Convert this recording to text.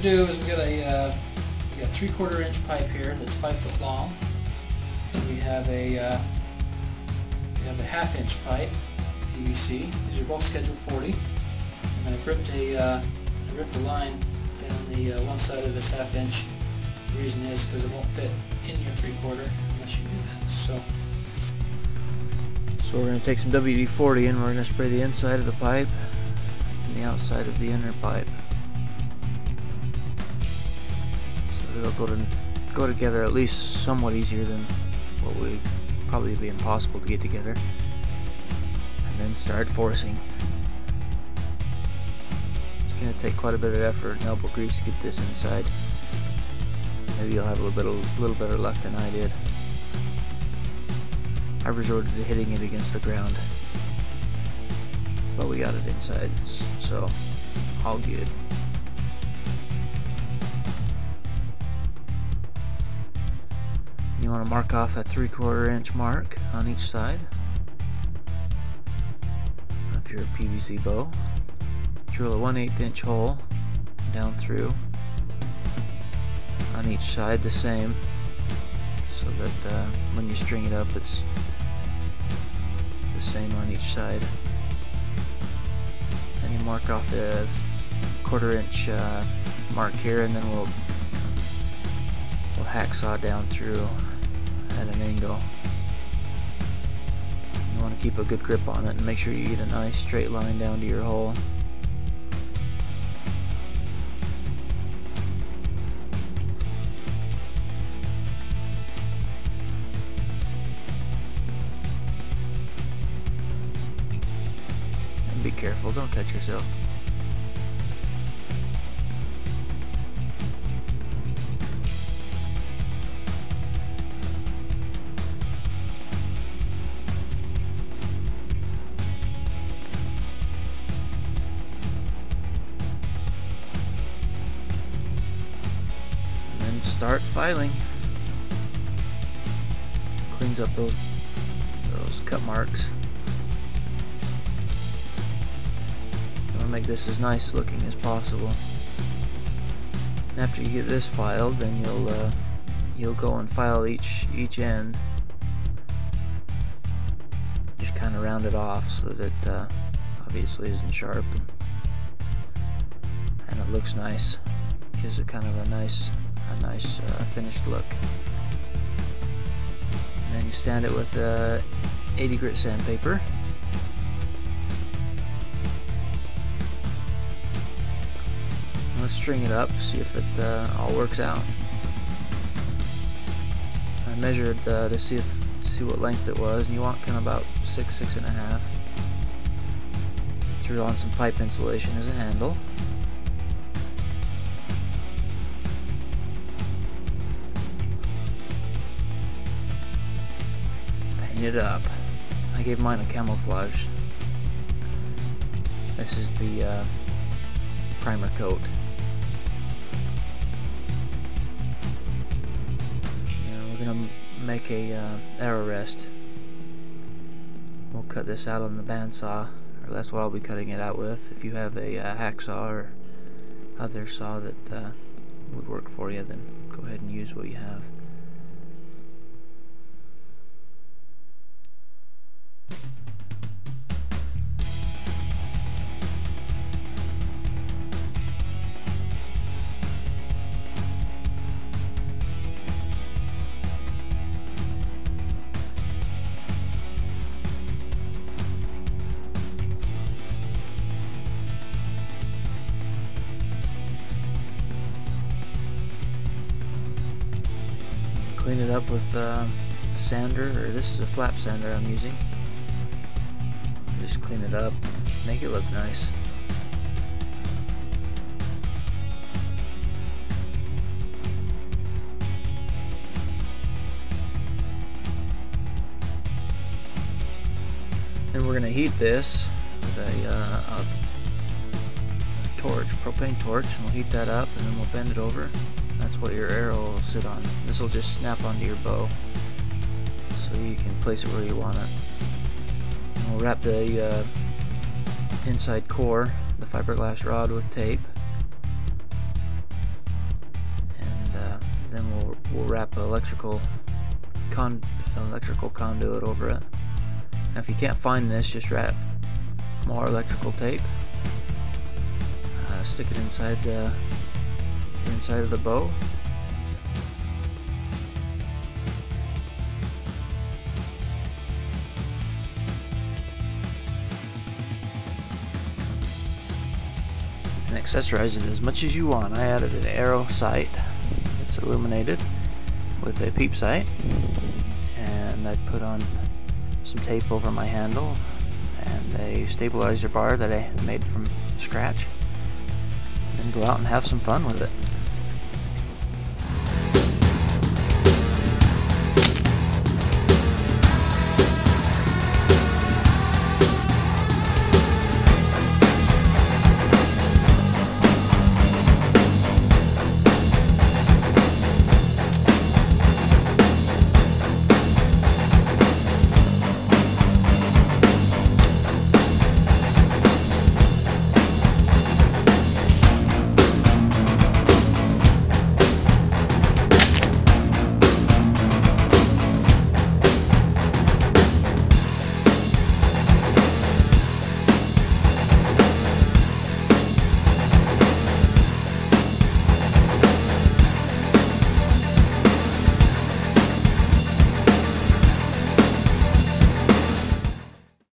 do is we got a 3/4 inch pipe here that's 5 foot long. So we have a 1/2 inch pipe, PVC. These are both schedule 40. And I've ripped a line down the one side of this 1/2 inch. The reason is because it won't fit in your 3/4 unless you do that. So we're going to take some WD-40 and we're going to spray the inside of the pipe and the outside of the inner pipe. So they'll go together at least somewhat easier than what would probably be impossible to get together. And then start forcing. It's going to take quite a bit of effort and elbow grease to get this inside. Maybe you'll have a little better luck than I did. I resorted to hitting it against the ground, but we got it inside, so all good. You want to mark off a 3/4 inch mark on each side of your PVC bow. Drill a 1/8 inch hole down through on each side the same, so that when you string it up it's the same on each side. And you mark off a 1/4 inch mark here, and then we'll hacksaw down through at an angle. You want to keep a good grip on it and make sure you get a nice straight line down to your hole. Be careful, don't cut yourself. And then start filing. Cleans up those cut marks. Make this as nice looking as possible. And after you get this filed, then you'll go and file each end. Just kind of round it off so that it obviously isn't sharp, and it looks nice. Gives it kind of a nice finished look. And then you sand it with 80 grit sandpaper. Let's string it up, see if it all works out. I measured to see what length it was, and you want kind of about 6.5. Threw on some pipe insulation as a handle. Paint it up. I gave mine a camouflage. This is the primer coat. We're going to make a arrow rest. We'll cut this out on the bandsaw, or that's what I'll be cutting it out with. If you have a hacksaw or other saw that would work for you, then go ahead and use what you have. Clean it up with a sander, or this is a flap sander I'm using. Just clean it up, make it look nice. Then we're going to heat this with a torch, propane torch, and we'll heat that up, and then we'll bend it over. That's what your arrow will sit on. This will just snap onto your bow, so you can place it where you want it. And we'll wrap the inside core, the fiberglass rod, with tape. we'll wrap electrical conduit over it. Now if you can't find this, just wrap more electrical tape, stick it inside the inside of the bow. And accessorize it as much as you want. I added an arrow sight. It's illuminated with a peep sight, and I put on some tape over my handle and a stabilizer bar that I made from scratch, and go out and have some fun with it.